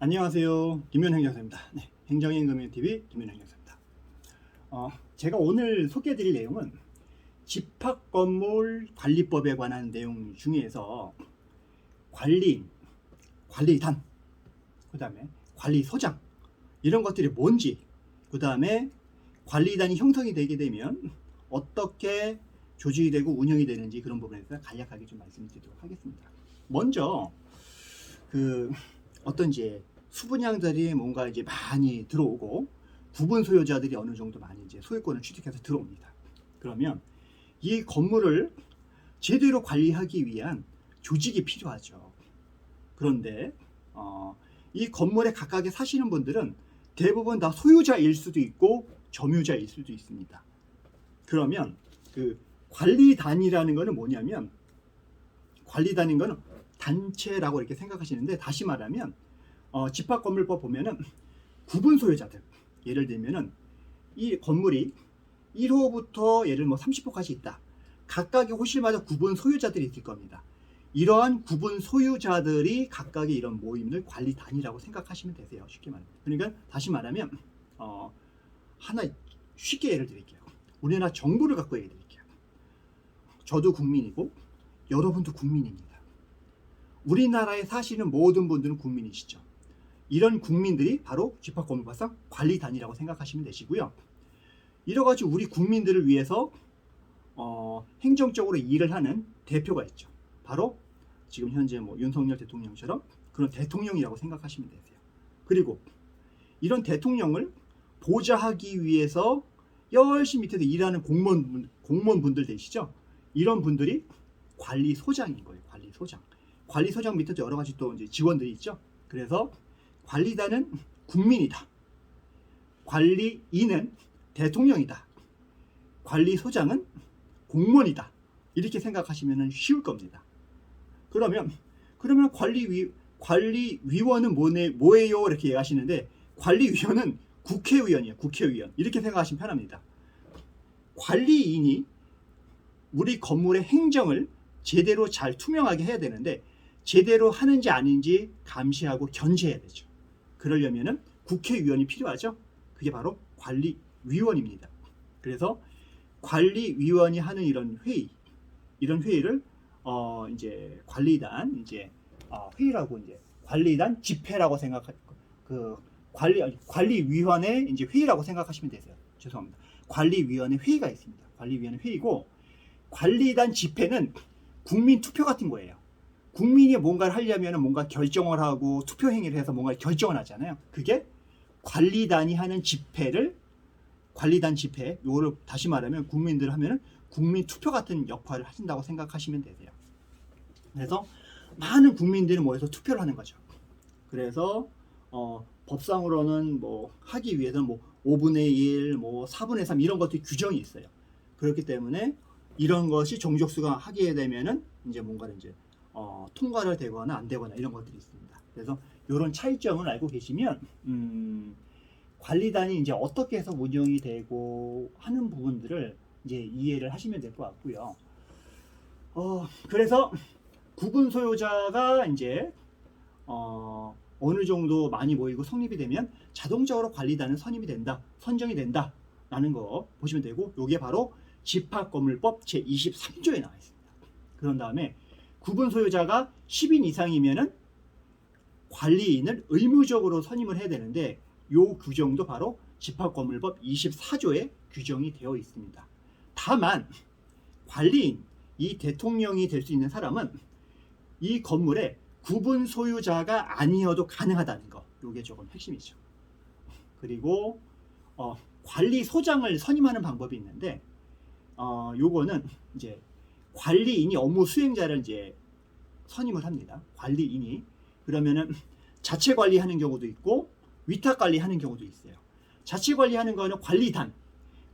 안녕하세요. 김현행정사입니다. 네, 행정임금TV 김현행정사입니다. 제가 오늘 소개해드릴 내용은 집합건물관리법에 관한 내용 중에서 관리인, 관리단, 그 다음에 관리소장 이런 것들이 뭔지, 그 다음에 관리단이 형성이 되게 되면 어떻게 조직이 되고 운영이 되는지 그런 부분에 대해서 간략하게 좀 말씀드리도록 하겠습니다. 먼저 어떤 이제 수분양들이 뭔가 이제 많이 들어오고 구분 소유자들이 어느 정도 많이 이제 소유권을 취득해서 들어옵니다. 그러면 이 건물을 제대로 관리하기 위한 조직이 필요하죠. 그런데 이 건물에 각각에 사시는 분들은 대부분 다 소유자일 수도 있고 점유자일 수도 있습니다. 그러면 그 관리단이라는 것은 뭐냐면, 관리단인 것은 단체라고 이렇게 생각하시는데, 다시 말하면 집합건물법 보면은 구분 소유자들, 예를 들면은 이 건물이 1호부터 예를 30호까지 있다. 각각의 호실마다 구분 소유자들이 있을 겁니다. 이러한 구분 소유자들이 각각의 이런 모임을 관리단이라고 생각하시면 되세요. 쉽게 말하면. 그러니까 다시 말하면 하나 쉽게 예를 드릴게요. 우리나라 정부를 갖고 얘기 드릴게요. 저도 국민이고 여러분도 국민입니다. 우리나라에 사시는 모든 분들은 국민이시죠. 이런 국민들이 바로 집합건물법상 관리단이라고 생각하시면 되시고요. 이러가지고 우리 국민들을 위해서 행정적으로 일을 하는 대표가 있죠. 바로 지금 현재 윤석열 대통령처럼 그런 대통령이라고 생각하시면 되세요. 그리고 이런 대통령을 보좌하기 위해서 열심히 밑에서 일하는 공무원분들 되시죠. 이런 분들이 관리소장인 거예요. 관리소장. 관리소장 밑에도 여러 가지 또 이제 직원들이 있죠. 그래서 관리단은 국민이다. 관리인은 대통령이다. 관리소장은 공무원이다. 이렇게 생각하시면 쉬울 겁니다. 그러면 관리위원은 뭐예요? 이렇게 얘기하시는데, 관리위원은 국회의원이에요. 국회의원. 이렇게 생각하시면 편합니다. 관리인이 우리 건물의 행정을 제대로 잘 투명하게 해야 되는데, 제대로 하는지 아닌지 감시하고 견제해야 되죠. 그러려면은 국회의원이 필요하죠. 그게 바로 관리위원입니다. 그래서 관리위원이 하는 이런 회의를 이제 관리단 회의라고, 이제 관리단 집회라고 관리위원회 이제 회의라고 생각하시면 되세요. 죄송합니다. 관리위원회 회의가 있습니다. 관리위원회 회의고, 관리단 집회는 국민 투표 같은 거예요. 국민이 뭔가를 하려면 뭔가 결정을 하고 투표 행위를 해서 뭔가 결정을 하잖아요. 그게 관리단이 하는 관리단 집회, 요거를 다시 말하면 국민들 하면은 국민 투표 같은 역할을 하신다고 생각하시면 되세요. 그래서 많은 국민들이 모여서 투표를 하는 거죠. 그래서 법상으로는 하기 위해서는 5분의 1, 4분의 3 이런 것들이 규정이 있어요. 그렇기 때문에 이런 것이 종족수가 하게 되면은 이제 뭔가를 이제 통과를 되거나 안 되거나 이런 것들이 있습니다. 그래서 이런 차이점을 알고 계시면 관리단이 이제 어떻게 해서 운영이 되고 하는 부분들을 이제 이해를 하시면 될 것 같고요. 그래서 구분 소유자가 이제 어느 정도 많이 모이고 성립이 되면 자동적으로 관리단은 선정이 된다라는 거 보시면 되고, 이게 바로 집합건물법 제23조에 나와 있습니다. 그런 다음에 구분 소유자가 10인 이상이면은 관리인을 의무적으로 선임을 해야 되는데, 요 규정도 바로 집합건물법 24조에 규정이 되어 있습니다. 다만 관리인, 이 대통령이 될 수 있는 사람은 이 건물의 구분 소유자가 아니어도 가능하다는 거, 요게 조금 핵심이죠. 그리고 관리소장을 선임하는 방법이 있는데, 요거는 이제 관리인이 업무 수행자를 이제 선임을 합니다. 관리인이. 그러면은 자체 관리하는 경우도 있고 위탁 관리하는 경우도 있어요. 자체 관리하는 거는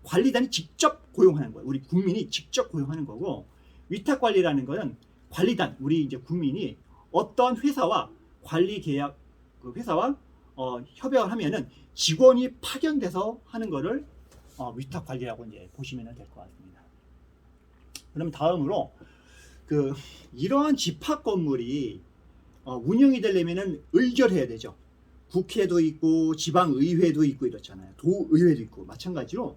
관리단이 직접 고용하는 거예요. 우리 국민이 직접 고용하는 거고, 위탁 관리라는 거는 관리단, 우리 이제 국민이 어떤 회사와 관리 계약, 그 회사와 협약을 하면은 직원이 파견돼서 하는 거를 위탁 관리라고 이제 보시면 될 것 같습니다. 그럼 다음으로 이러한 집합 건물이 운영이 되려면은 의결해야 되죠. 국회도 있고 지방의회도 있고 이렇잖아요. 도의회도 있고 마찬가지로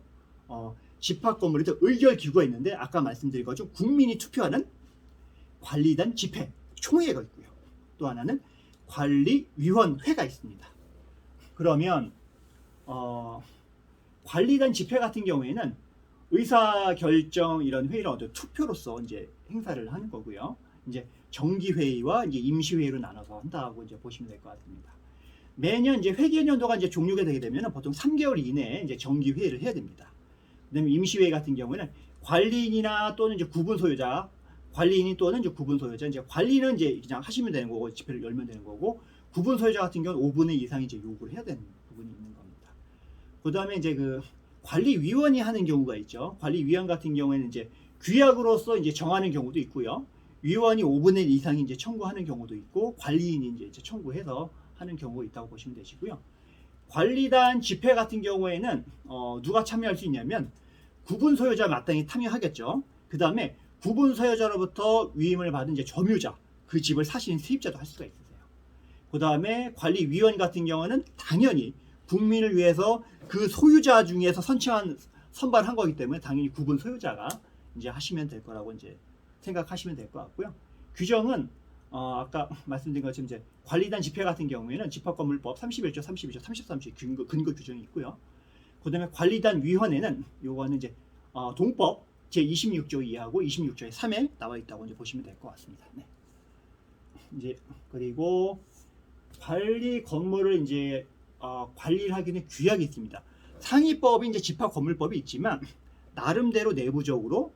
집합 건물에도 의결기구가 있는데 아까 말씀드린 것처럼 국민이 투표하는 관리단 집회 총회가 있고요. 또 하나는 관리위원회가 있습니다. 그러면 관리단 집회 같은 경우에는 의사결정 이런 회의를 투표로서 이제 행사를 하는 거고요. 이제 정기회의와 이제 임시회의로 나눠서 한다고 이제 보시면 될 것 같습니다. 매년 이제 회계연도가 이제 종료가 되게 되면 보통 3개월 이내에 이제 정기회의를 해야 됩니다. 그다음에 임시회의 같은 경우에는 관리인이나 또는 이제 구분 소유자, 관리인이 또는 이제 구분 소유자, 이제 관리는 이제 그냥 하시면 되는 거고 집회를 열면 되는 거고 구분 소유자 같은 경우는 5분의 이상 이제 요구를 해야 되는 부분이 있는 겁니다. 그다음에 이제 그 관리위원이 하는 경우가 있죠. 관리위원 같은 경우에는 이제 규약으로서 이제 정하는 경우도 있고요. 위원이 5분의 1 이상 이제 청구하는 경우도 있고 관리인이 이제 청구해서 하는 경우가 있다고 보시면 되시고요. 관리단 집회 같은 경우에는 누가 참여할 수 있냐면 구분 소유자 마땅히 참여하겠죠. 그 다음에 구분 소유자로부터 위임을 받은 이제 점유자, 그 집을 사시는 세입자도 할 수가 있으세요. 그 다음에 관리위원 같은 경우는 당연히 국민을 위해서 그 소유자 중에서 선발한 거기 때문에 당연히 구분 소유자가 이제 하시면 될 거라고 이제 생각하시면 될 것 같고요. 규정은 아까 말씀드린 것처럼 이제 관리단 집회 같은 경우에는 집합건물법 31조, 32조, 33조 근거 규정이 있고요. 그다음에 관리단 위원회는 요거는 이제 동법 제 26조 2하고 26조의 3에 나와 있다고 이제 보시면 될 것 같습니다. 네. 이제 그리고 관리 건물을 이제 관리를 하기는 규약이 있습니다. 상위법이 이제 집합건물법이 있지만 나름대로 내부적으로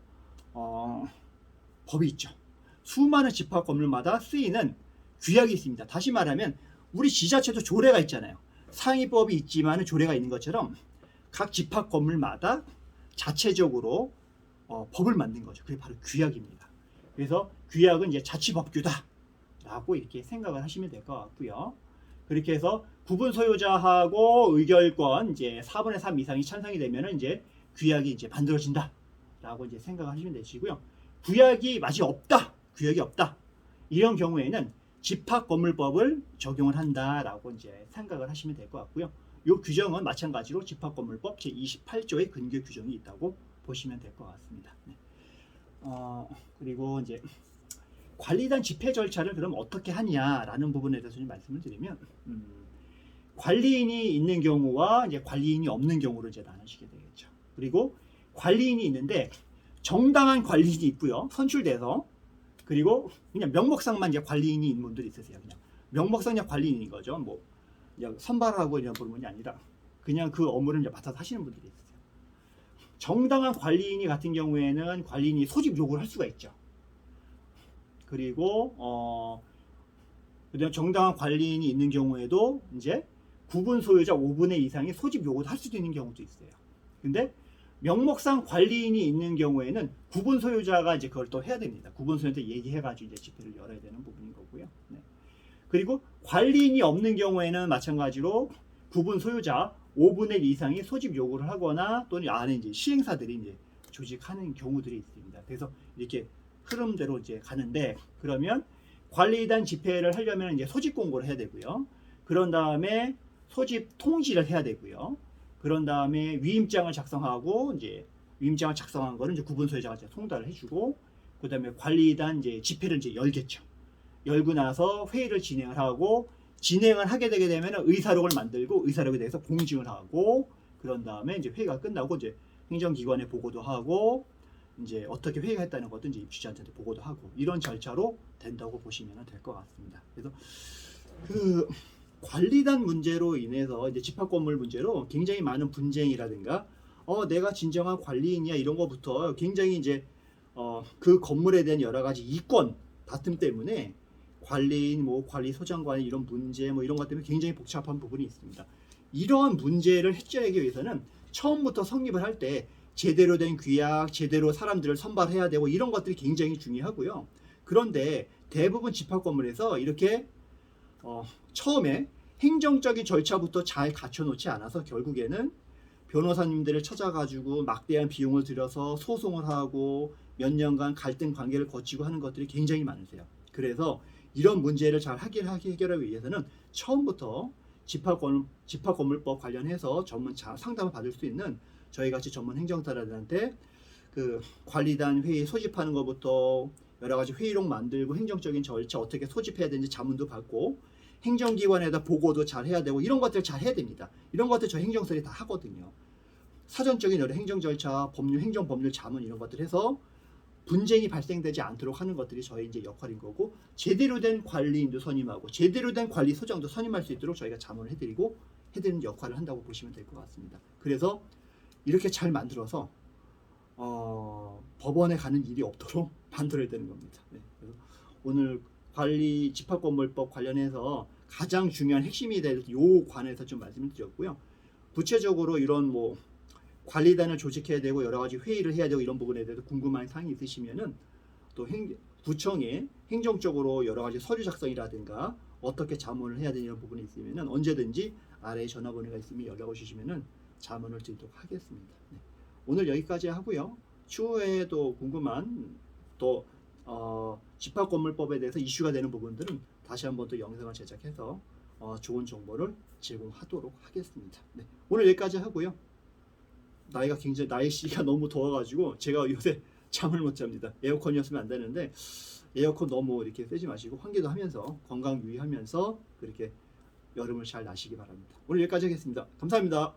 법이 있죠. 수많은 집합 건물마다 쓰이는 규약이 있습니다. 다시 말하면 우리 지자체도 조례가 있잖아요. 상위법이 있지만 조례가 있는 것처럼 각 집합 건물마다 자체적으로 법을 만든 거죠. 그게 바로 규약입니다. 그래서 규약은 이제 자치법규다라고 이렇게 생각을 하시면 될 것 같고요. 그렇게 해서 구분 소유자하고 의결권 이제 4분의 3 이상이 찬성이 되면은 이제 규약이 이제 만들어진다라고 이제 생각하시면 되시고요. 규약이 맛이 없다. 규약이 없다. 이런 경우에는 집합건물법을 적용을 한다라고 이제 생각을 하시면 될 것 같고요. 이 규정은 마찬가지로 집합건물법 제28조의 근거 규정이 있다고 보시면 될 것 같습니다. 네. 그리고 이제 관리단 집회 절차를 그럼 어떻게 하냐라는 부분에 대해서 좀 말씀을 드리면 관리인이 있는 경우와 이제 관리인이 없는 경우로 이제 나누시게 되겠죠. 그리고 관리인이 있는데 정당한 관리인이 있고요. 선출돼서 그리고 그냥 명목상만 이제 관리인이 있는 분들이 있으세요. 그냥 명목상 그냥 관리인인 거죠. 뭐 그냥 선발하고 이런 부분이 아니라 그냥 그 업무를 이제 맡아서 하시는 분들이 있으세요. 정당한 관리인이 같은 경우에는 관리인이 소집 요구를 할 수가 있죠. 그리고 그다음 정당한 관리인이 있는 경우에도 이제 구분 소유자 5분의 2 이상이 소집 요구를 할 수도 있는 경우도 있어요. 근데 명목상 관리인이 있는 경우에는 구분 소유자가 이제 그걸 또 해야 됩니다. 구분 소유자한테 얘기해가지고 이제 집회를 열어야 되는 부분인 거고요. 네. 그리고 관리인이 없는 경우에는 마찬가지로 구분 소유자 5분의 1 이상이 소집 요구를 하거나 또는 안에 이제 시행사들이 이제 조직하는 경우들이 있습니다. 그래서 이렇게 흐름대로 이제 가는데 그러면 관리단 집회를 하려면 이제 소집 공고를 해야 되고요. 그런 다음에 소집 통지를 해야 되고요. 그런 다음에 위임장을 작성하고 이제 위임장을 작성한 거는 이제 구분 소유자가 이제 송달을 해주고 그다음에 관리단 이제 집회를 이제 열겠죠. 열고 나서 회의를 진행을 하고 진행을 하게 되게 되면 의사록을 만들고 의사록에 대해서 공증을 하고 그런 다음에 이제 회의가 끝나고 이제 행정기관에 보고도 하고 이제 어떻게 회의가 했다는 것도 이제 입주자한테 보고도 하고 이런 절차로 된다고 보시면 될 것 같습니다. 그래서 그 관리단 문제로 인해서 이제 집합건물 문제로 굉장히 많은 분쟁이라든가 내가 진정한 관리인이야 이런 거부터 굉장히 이제 그 건물에 대한 여러 가지 이권 다툼 때문에 관리인 뭐 관리소장관 이런 문제 뭐 이런 것 때문에 굉장히 복잡한 부분이 있습니다. 이러한 문제를 해결하기 위해서는 처음부터 성립을 할 때 제대로 된 규약, 제대로 사람들을 선발해야 되고 이런 것들이 굉장히 중요하고요. 그런데 대부분 집합건물에서 이렇게 처음에 행정적인 절차부터 잘 갖춰놓지 않아서 결국에는 변호사님들을 찾아가지고 막대한 비용을 들여서 소송을 하고 몇 년간 갈등 관계를 거치고 하는 것들이 굉장히 많으세요. 그래서 이런 문제를 잘 해결하기 위해서는 처음부터 집합건물법 관련해서 전문 상담을 받을 수 있는 저희 같이 전문 행정사들한테 그 관리단 회의 소집하는 것부터 여러 가지 회의록 만들고 행정적인 절차 어떻게 소집해야 되는지 자문도 받고 행정기관에다 보고도 잘 해야 되고 이런 것들 잘 해야 됩니다. 이런 것들 저희 행정사들이 다 하거든요. 사전적인 여러 행정 절차, 법률, 행정 법률 자문 이런 것들 해서 분쟁이 발생되지 않도록 하는 것들이 저희 이제 역할인 거고 제대로 된 관리인도 선임하고 제대로 된 관리소장도 선임할 수 있도록 저희가 자문을 해드리고 해드리는 역할을 한다고 보시면 될 것 같습니다. 그래서 이렇게 잘 만들어서 법원에 가는 일이 없도록 만들어야 되는 겁니다. 네. 그래서 오늘 관리 집합건물법 관련해서 가장 중요한 핵심이 될 요 관해서 좀 말씀을 드렸고요. 구체적으로 이런 뭐 관리단을 조직해야 되고 여러 가지 회의를 해야 되고 이런 부분에 대해서 궁금한 사항이 있으시면은 또 구청에 행정적으로 여러 가지 서류 작성이라든가 어떻게 자문을 해야 되는 이런 부분이 있으면은 언제든지 아래에 전화번호가 있으면 연락을 주시면은 자문을 드리도록 하겠습니다. 네. 오늘 여기까지 하고요. 추후에 또 궁금한 또 집합건물법에 대해서 이슈가 되는 부분들은 다시 한번 또 영상을 제작해서 좋은 정보를 제공하도록 하겠습니다. 네. 오늘 여기까지 하고요. 날씨가 너무 더워가지고 제가 요새 잠을 못 잡니다. 에어컨이었으면 안 되는데 에어컨 너무 이렇게 쐬지 마시고 환기도 하면서 건강 유의하면서 그렇게 여름을 잘 나시기 바랍니다. 오늘 여기까지 하겠습니다. 감사합니다.